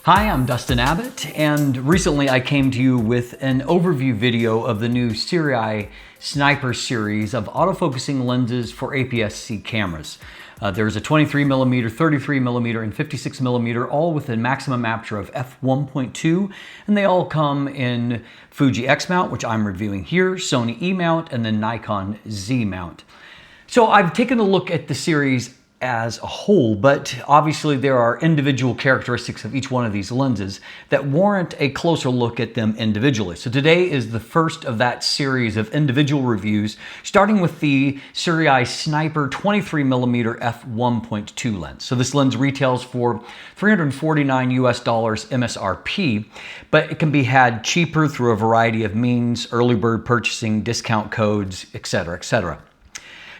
Hi, I'm Dustin Abbott, and recently I came to you with an overview video of the new Sirui Sniper series of autofocusing lenses for APS-C cameras. There's a 23mm, 33mm, and 56mm, all with a maximum aperture of f1.2, and they all come in Fuji X mount, which I'm reviewing here, Sony E mount, and then Nikon Z mount. So I've taken a look at the series as a whole, but obviously there are individual characteristics of each one of these lenses that warrant a closer look at them individually. So today is the first of that series of individual reviews, starting with the Sirui Sniper 23mm f1.2 lens. So this lens retails for $349 MSRP, but it can be had cheaper through a variety of means, early bird purchasing, discount codes, etc., etc.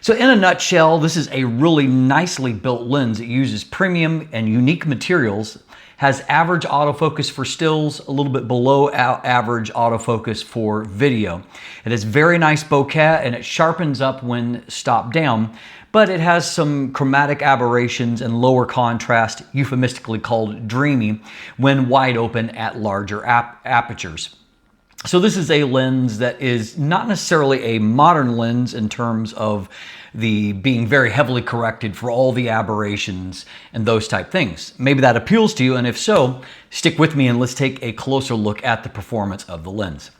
So in a nutshell, this is a really nicely built lens. It uses premium and unique materials, has average autofocus for stills, a little bit below average autofocus for video. It has very nice bokeh and it sharpens up when stopped down, but it has some chromatic aberrations and lower contrast, euphemistically called dreamy, when wide open at larger apertures. So this is a lens that is not necessarily a modern lens in terms of the being very heavily corrected for all the aberrations and those type things. Maybe that appeals to you, and if so, stick with me and let's take a closer look at the performance of the lens.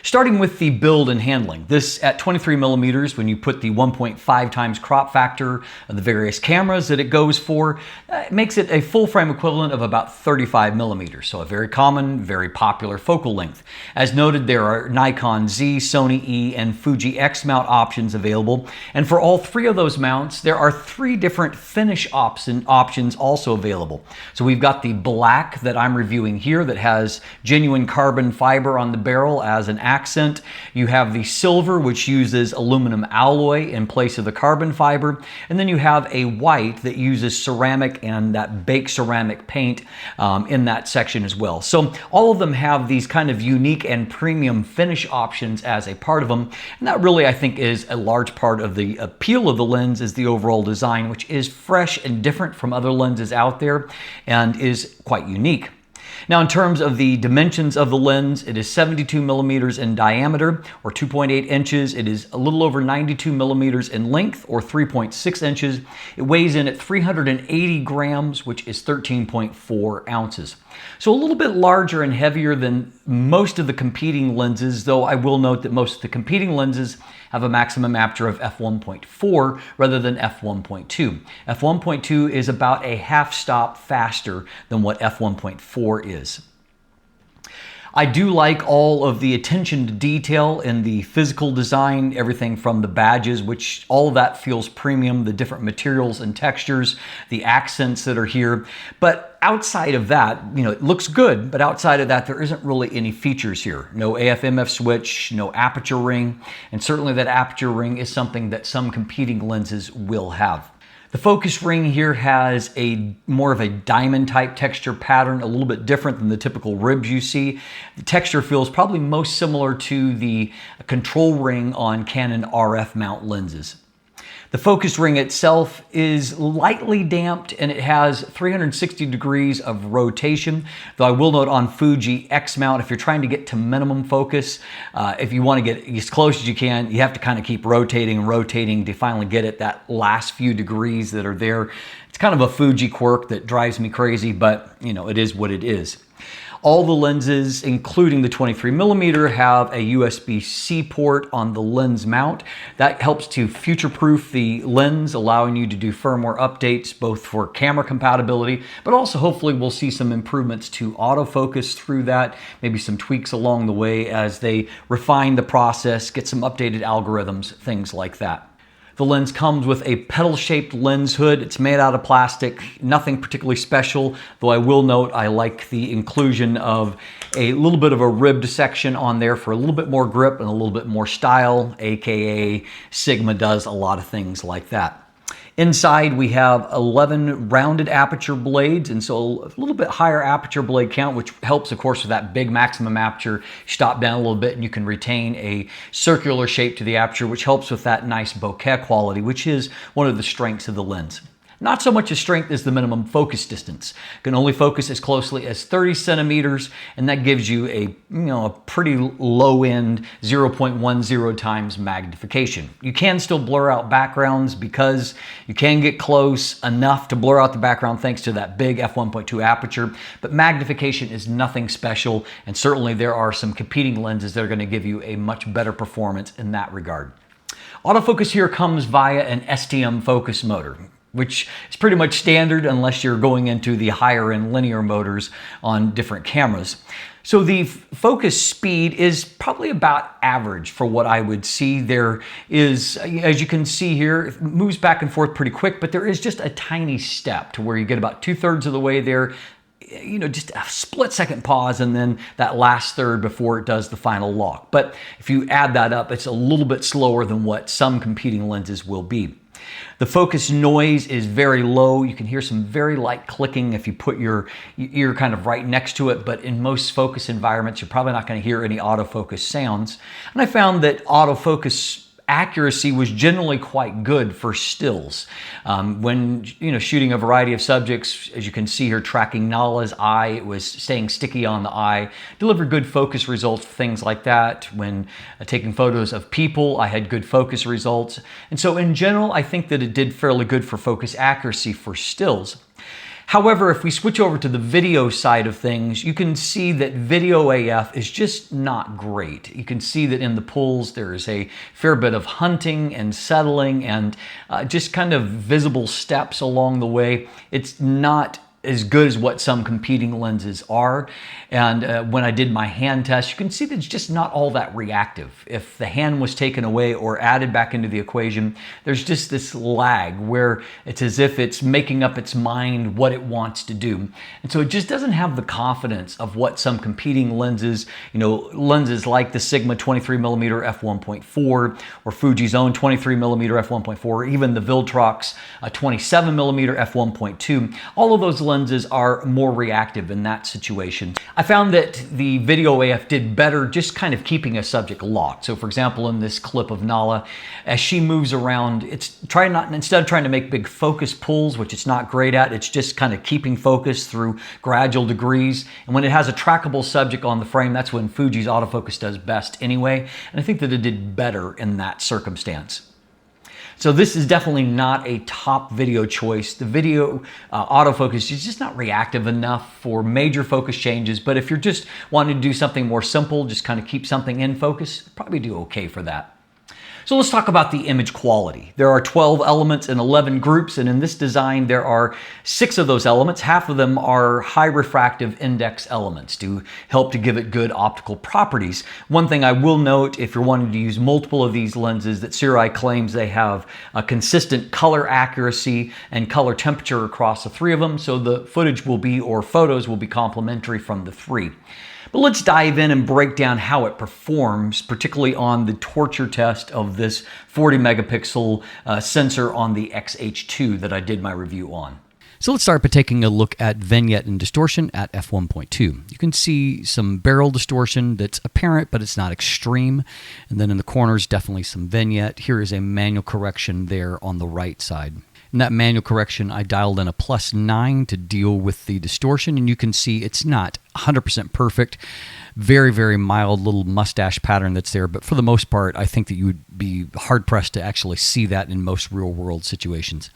Starting with the build and handling. This at 23mm, when you put the 1.5 times crop factor of the various cameras that it goes for, it makes it a full frame equivalent of about 35mm. So a very common, very popular focal length. As noted, there are Nikon Z, Sony E, and Fuji X mount options available. And for all three of those mounts, there are three different finish options also available. So we've got the black that I'm reviewing here that has genuine carbon fiber on the barrel as an accent. You have the silver, which uses aluminum alloy in place of the carbon fiber. And then you have a white that uses ceramic and that baked ceramic paint in that section as well. So all of them have these kind of unique and premium finish options as a part of them. And that really, I think, is a large part of the appeal of the lens, is the overall design, which is fresh and different from other lenses out there and is quite unique. Now, in terms of the dimensions of the lens, it is 72mm in diameter, or 2.8 inches. It is a little over 92mm in length, or 3.6 inches. It weighs in at 380 grams, which is 13.4 ounces. So a little bit larger and heavier than most of the competing lenses, though I will note that most of the competing lenses have a maximum aperture of f1.4 rather than f1.2. f1.2 is about a half stop faster than what f1.4 is. I do like all of the attention to detail in the physical design, everything from the badges, which all of that feels premium, the different materials and textures, the accents that are here. But outside of that, it looks good, but outside of that, there isn't really any features here. No AF/MF switch, no aperture ring, and certainly that aperture ring is something that some competing lenses will have. The focus ring here has more of a diamond type texture pattern, a little bit different than the typical ribs you see. The texture feels probably most similar to the control ring on Canon RF mount lenses. The focus ring itself is lightly damped and it has 360 degrees of rotation, though I will note on Fuji X mount, if you're trying to get to minimum focus, if you want to get as close as you can, you have to kind of keep rotating and rotating to finally get at that last few degrees that are there. It's kind of a Fuji quirk that drives me crazy, but it is what it is. All the lenses, including the 23mm, have a USB-C port on the lens mount. That helps to future-proof the lens, allowing you to do firmware updates, both for camera compatibility, but also hopefully we'll see some improvements to autofocus through that, maybe some tweaks along the way as they refine the process, get some updated algorithms, things like that. The lens comes with a petal-shaped lens hood. It's made out of plastic, nothing particularly special, though I will note I like the inclusion of a little bit of a ribbed section on there for a little bit more grip and a little bit more style, aka Sigma does a lot of things like that. Inside we have 11 rounded aperture blades, and so a little bit higher aperture blade count, which helps of course with that big maximum aperture. Stop down a little bit and you can retain a circular shape to the aperture, which helps with that nice bokeh quality, which is one of the strengths of the lens. Not so much as strength as the minimum focus distance. It can only focus as closely as 30 centimeters, and that gives you a pretty low end 0.10 times magnification. You can still blur out backgrounds because you can get close enough to blur out the background thanks to that big f1.2 aperture, but magnification is nothing special, and certainly there are some competing lenses that are going to give you a much better performance in that regard. Autofocus here comes via an STM focus motor, which is pretty much standard unless you're going into the higher end linear motors on different cameras. So the focus speed is probably about average for what I would see. There is, as you can see here, it moves back and forth pretty quick, but there is just a tiny step to where you get about 2/3 of the way there, just a split second pause and then that last third before it does the final lock. But if you add that up, it's a little bit slower than what some competing lenses will be. The focus noise is very low. You can hear some very light clicking if you put your ear kind of right next to it, but in most focus environments, you're probably not going to hear any autofocus sounds. And I found that autofocus accuracy was generally quite good for stills. When shooting a variety of subjects, as you can see here, tracking Nala's eye, it was staying sticky on the eye, delivered good focus results for things like that. When taking photos of people, I had good focus results. And so in general, I think that it did fairly good for focus accuracy for stills. However, if we switch over to the video side of things, you can see that video AF is just not great. You can see that in the pulls there is a fair bit of hunting and settling and just kind of visible steps along the way. It's not as good as what some competing lenses are. And when I did my hand test, you can see that it's just not all that reactive. If the hand was taken away or added back into the equation, there's just this lag where it's as if it's making up its mind what it wants to do. And so it just doesn't have the confidence of what some competing lenses, lenses like the Sigma 23mm f1.4 or Fuji's own 23mm f1.4, or even the Viltrox 27mm f1.2, all of those lenses are more reactive in that situation. I found that the video AF did better just kind of keeping a subject locked. So for example, in this clip of Nala, as she moves around, instead of trying to make big focus pulls, which it's not great at, it's just kind of keeping focus through gradual degrees. And when it has a trackable subject on the frame, that's when Fuji's autofocus does best anyway. And I think that it did better in that circumstance. So this is definitely not a top video choice. The video autofocus is just not reactive enough for major focus changes, but if you're just wanting to do something more simple, just kind of keep something in focus, probably do okay for that. So let's talk about the image quality. There are 12 elements in 11 groups, and in this design there are 6 of those elements. Half of them are high refractive index elements to help to give it good optical properties. One thing I will note, if you're wanting to use multiple of these lenses, that Sirui claims they have a consistent color accuracy and color temperature across the 3 of them, so the footage will be, or photos will be, complementary from the 3. But let's dive in and break down how it performs, particularly on the torture test of this 40 megapixel sensor on the XH2 that I did my review on. So let's start by taking a look at vignette and distortion at f1.2. You can see some barrel distortion that's apparent, but it's not extreme. And then in the corners, definitely some vignette. Here is a manual correction there on the right side. In that manual correction, I dialed in a +9 to deal with the distortion, and you can see it's not 100% perfect. Very, very mild little mustache pattern that's there, but for the most part, I think that you would be hard-pressed to actually see that in most real-world situations.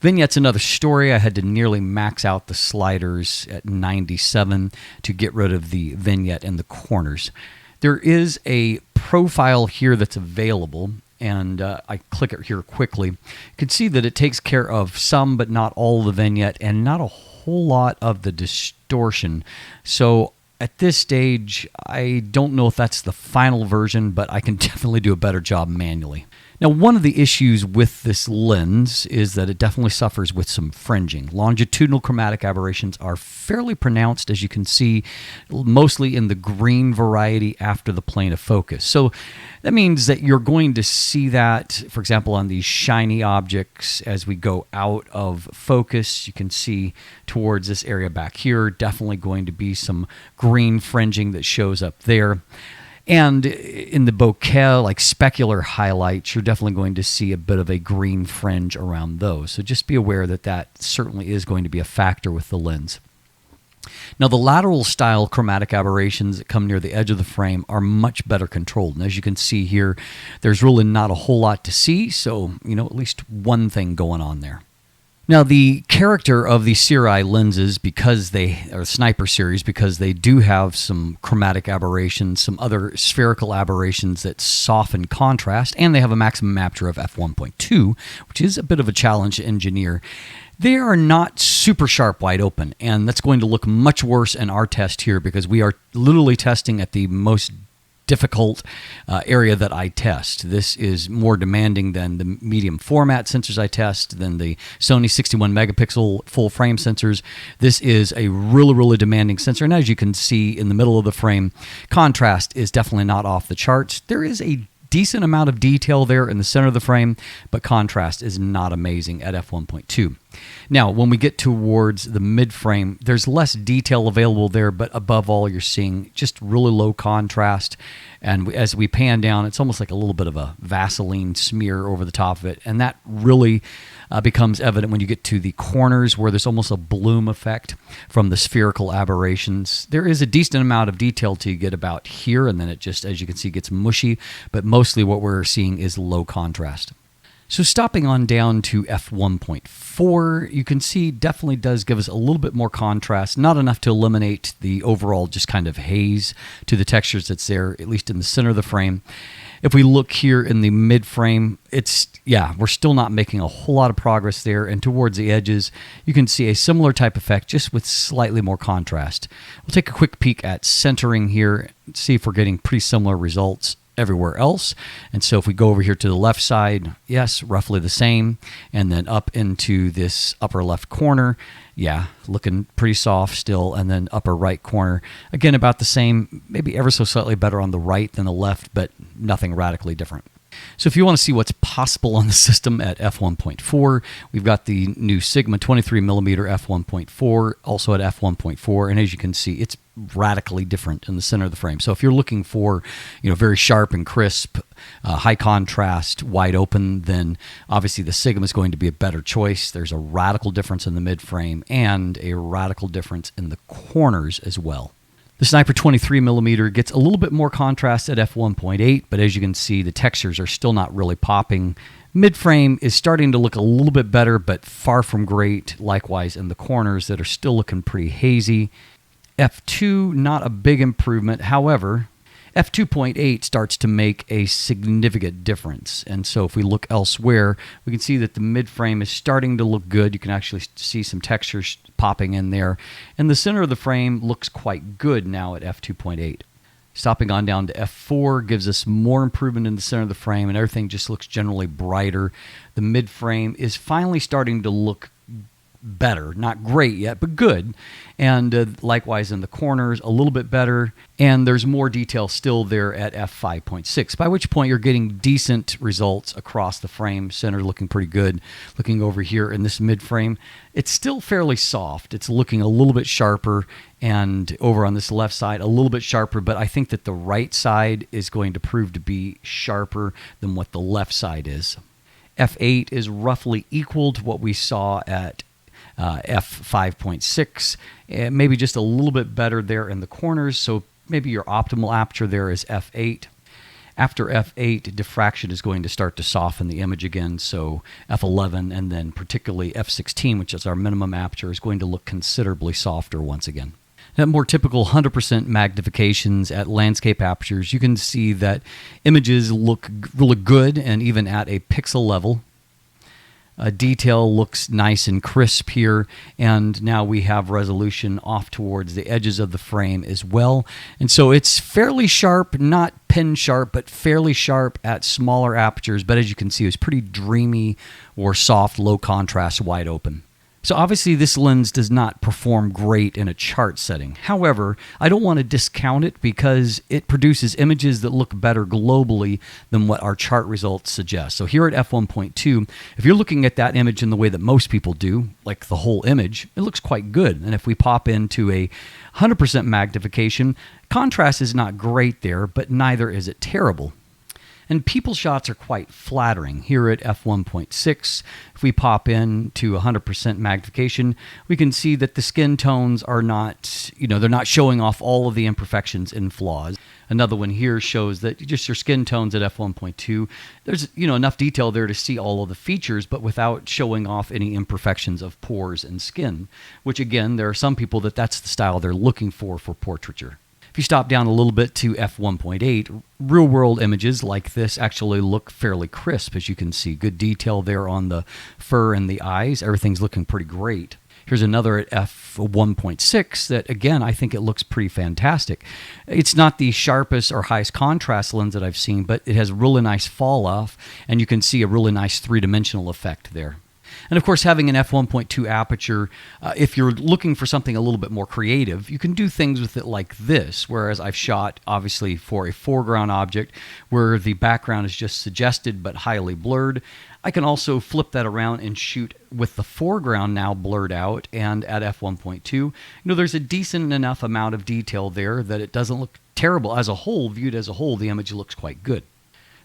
Vignette's another story. I had to nearly max out the sliders at 97 to get rid of the vignette in the corners. There is a profile here that's available, and I click it here quickly. You can see that it takes care of some but not all of the vignette and not a whole lot of the distortion. So at this stage, I don't know if that's the final version, but I can definitely do a better job manually. Now, one of the issues with this lens is that it definitely suffers with some fringing. Longitudinal chromatic aberrations are fairly pronounced, as you can see, mostly in the green variety after the plane of focus. So that means that you're going to see that, for example, on these shiny objects as we go out of focus. You can see towards this area back here, definitely going to be some green fringing that shows up there. And in the bokeh, like specular highlights, you're definitely going to see a bit of a green fringe around those. So just be aware that that certainly is going to be a factor with the lens. Now, the lateral style chromatic aberrations that come near the edge of the frame are much better controlled. And as you can see here, there's really not a whole lot to see. So, at least one thing going on there. Now, the character of the Sirui lenses, because they are Sniper series, because they do have some chromatic aberrations, some other spherical aberrations that soften contrast, and they have a maximum aperture of f1.2, which is a bit of a challenge to engineer. They are not super sharp wide open, and that's going to look much worse in our test here because we are literally testing at the most difficult area that I test. This is more demanding than the medium format sensors I test, than the Sony 61 megapixel full frame sensors. This is a really, really demanding sensor. And as you can see in the middle of the frame, contrast is definitely not off the charts. There is a decent amount of detail there in the center of the frame, but contrast is not amazing at f1.2. Now, when we get towards the mid-frame, there's less detail available there, but above all, you're seeing just really low contrast. And as we pan down, it's almost like a little bit of a Vaseline smear over the top of it. And that really becomes evident when you get to the corners where there's almost a bloom effect from the spherical aberrations. There is a decent amount of detail to get about here, and then it just, as you can see, gets mushy. But mostly what we're seeing is low contrast. So stopping on down to f1.4, you can see definitely does give us a little bit more contrast, not enough to eliminate the overall just kind of haze to the textures that's there, at least in the center of the frame. If we look here in the mid frame, we're still not making a whole lot of progress there. And towards the edges, you can see a similar type effect, just with slightly more contrast. We'll take a quick peek at centering here, see if we're getting pretty similar results everywhere else. And so if we go over here to the left side, yes, roughly the same. And then up into this upper left corner, yeah, looking pretty soft still. And then upper right corner, again, about the same, maybe ever so slightly better on the right than the left, but nothing radically different. So if you want to see what's possible on the system at f1.4, we've got the new Sigma 23mm f1.4, also at f1.4, and as you can see, it's radically different in the center of the frame. So if you're looking for, very sharp and crisp, high contrast, wide open, then obviously the Sigma is going to be a better choice. There's a radical difference in the mid frame and a radical difference in the corners as well. The Sniper 23mm gets a little bit more contrast at f1.8, but as you can see, the textures are still not really popping. Mid-frame is starting to look a little bit better, but far from great. Likewise, in the corners that are still looking pretty hazy. f2, not a big improvement. However, f2.8 starts to make a significant difference. And so if we look elsewhere, we can see that the mid-frame is starting to look good. You can actually see some textures popping in there. And the center of the frame looks quite good now at f2.8. Stopping on down to f4 gives us more improvement in the center of the frame, and everything just looks generally brighter. The mid-frame is finally starting to look better, not great yet, but good. And likewise in the corners, a little bit better. And there's more detail still there at f5.6, by which point you're getting decent results across the frame. Center looking pretty good. Looking over here in this mid frame, it's still fairly soft. It's looking a little bit sharper, and over on this left side, a little bit sharper, but I think that the right side is going to prove to be sharper than what the left side is. f8 is roughly equal to what we saw at f5.6, maybe just a little bit better there in the corners, so maybe your optimal aperture there is f8. After f8, diffraction is going to start to soften the image again, so f11 and then particularly f16, which is our minimum aperture, is going to look considerably softer once again. At more typical 100% magnifications at landscape apertures, you can see that images look really good, and even at a pixel level. Detail looks nice and crisp here, and now we have resolution off towards the edges of the frame as well. And so it's fairly sharp, not pen sharp, but fairly sharp at smaller apertures. But as you can see, it's pretty dreamy or soft, low contrast, wide open. So obviously this lens does not perform great in a chart setting. However, I don't want to discount it because it produces images that look better globally than what our chart results suggest. So here at f1.2, if you're looking at that image in the way that most people do, like the whole image, it looks quite good. And if we pop into a 100% magnification, contrast is not great there, but neither is it terrible. And people shots are quite flattering. Here at f1.6, if we pop in to 100% magnification, we can see that the skin tones are not, they're not showing off all of the imperfections and flaws. Another one here shows that just your skin tones at f1.2, there's enough detail there to see all of the features, but without showing off any imperfections of pores and skin, which again, there are some people that's the style they're looking for portraiture. If you stop down a little bit to f1.8, real-world images like this actually look fairly crisp, as you can see. Good detail there on the fur and the eyes. Everything's looking pretty great. Here's another at f1.6 that, again, I think it looks pretty fantastic. It's not the sharpest or highest contrast lens that I've seen, but it has really nice fall-off, and you can see a really nice three-dimensional effect there. And of course, having an f1.2 aperture, if you're looking for something a little bit more creative, you can do things with it like this, whereas I've shot, obviously, for a foreground object where the background is just suggested but highly blurred. I can also flip that around and shoot with the foreground now blurred out, and at f1.2, there's a decent enough amount of detail there that it doesn't look terrible. As a whole, viewed as a whole, the image looks quite good.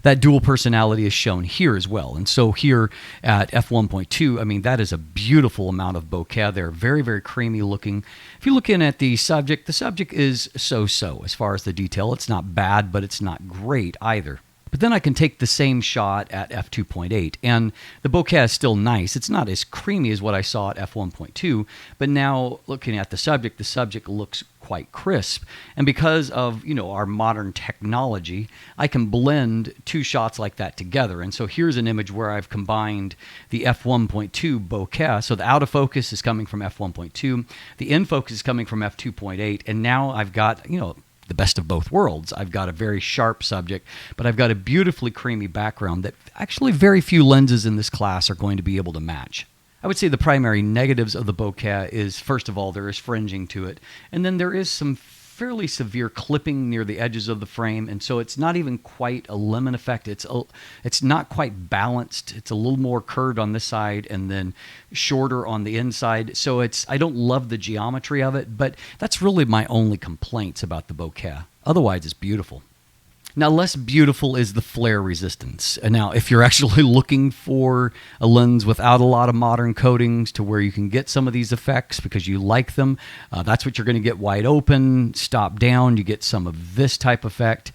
That dual personality is shown here as well. And so here at f1.2, that is a beautiful amount of bokeh there. Very, very creamy looking. If you're looking at the subject is so-so as far as the detail. It's not bad, but it's not great either. But then I can take the same shot at f2.8, and the bokeh is still nice. It's not as creamy as what I saw at f1.2, but now looking at the subject looks quite crisp. And because of, our modern technology, I can blend two shots like that together. And so here's an image where I've combined the f1.2 bokeh. So the autofocus is coming from f1.2, the in focus is coming from f2.8, and now I've got, the best of both worlds. I've got a very sharp subject, but I've got a beautifully creamy background that actually very few lenses in this class are going to be able to match. I would say the primary negatives of the bokeh is, first of all, there is fringing to it, and then there is some fairly severe clipping near the edges of the frame, and so it's not even quite a lemon effect. It's not quite balanced. It's a little more curved on this side and then shorter on the inside. So I don't love the geometry of it, but that's really my only complaints about the bokeh. Otherwise, it's beautiful. Now, less beautiful is the flare resistance. And now, if you're actually looking for a lens without a lot of modern coatings to where you can get some of these effects because you like them, that's what you're going to get wide open, stop down, you get some of this type effect.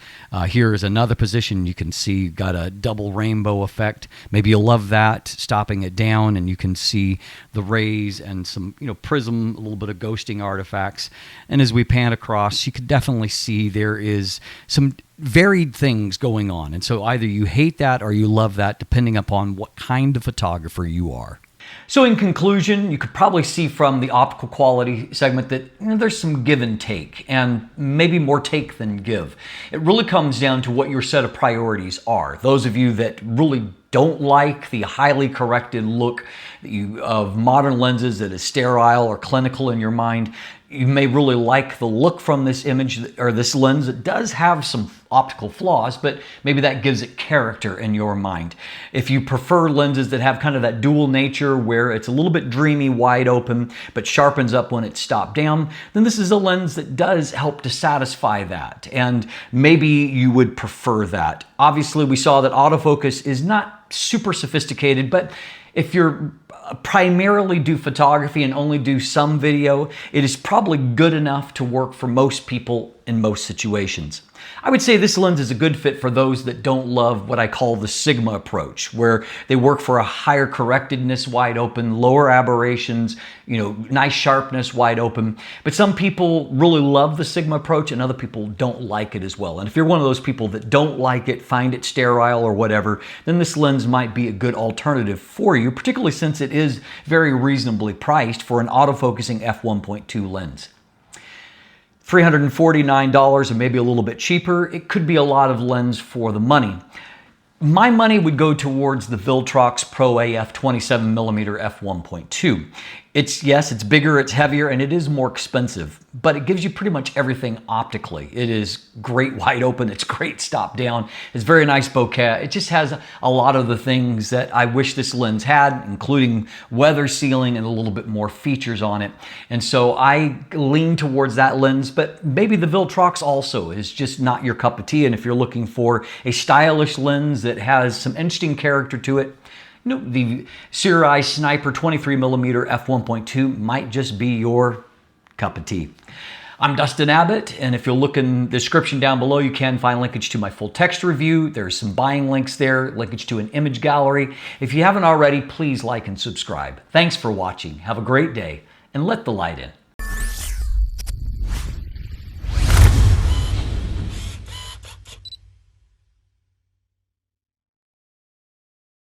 Here is another position you can see, you've got a double rainbow effect. Maybe you'll love that, stopping it down, and you can see the rays and some, prism, a little bit of ghosting artifacts. And as we pan across, you can definitely see there is some varied things going on. And so either you hate that or you love that, depending upon what kind of photographer you are. So in conclusion, you could probably see from the optical quality segment that there's some give and take, and maybe more take than give. It really comes down to what your set of priorities are. Those of you that really don't like the highly corrected look of modern lenses that is sterile or clinical in your mind, you may really like the look from this image or this lens. It does have some optical flaws, but maybe that gives it character in your mind. If you prefer lenses that have kind of that dual nature where it's a little bit dreamy, wide open, but sharpens up when it's stopped down, then this is a lens that does help to satisfy that. And maybe you would prefer that. Obviously, we saw that autofocus is not super sophisticated, but if you're primarily do photography and only do some video, it is probably good enough to work for most people in most situations. I would say this lens is a good fit for those that don't love what I call the Sigma approach, where they work for a higher correctedness, wide open, lower aberrations, nice sharpness, wide open. But some people really love the Sigma approach and other people don't like it as well. And if you're one of those people that don't like it, find it sterile or whatever, then this lens might be a good alternative for you, particularly since it is very reasonably priced for an autofocusing f1.2 lens. $349 or maybe a little bit cheaper, it could be a lot of lens for the money. My money would go towards the Viltrox Pro AF 27mm f1.2. Yes, it's bigger, it's heavier, and it is more expensive, but it gives you pretty much everything optically. It is great wide open, it's great stop down, it's very nice bokeh. It just has a lot of the things that I wish this lens had, including weather sealing and a little bit more features on it. And so I lean towards that lens, but maybe the Viltrox also is just not your cup of tea. And if you're looking for a stylish lens that has some interesting character to it, the Sirui Sniper 23mm f1.2 might just be your cup of tea. I'm Dustin Abbott, and if you'll look in the description down below, you can find linkage to my full text review. There's some buying links there, linkage to an image gallery. If you haven't already, please like and subscribe. Thanks for watching. Have a great day, and let the light in.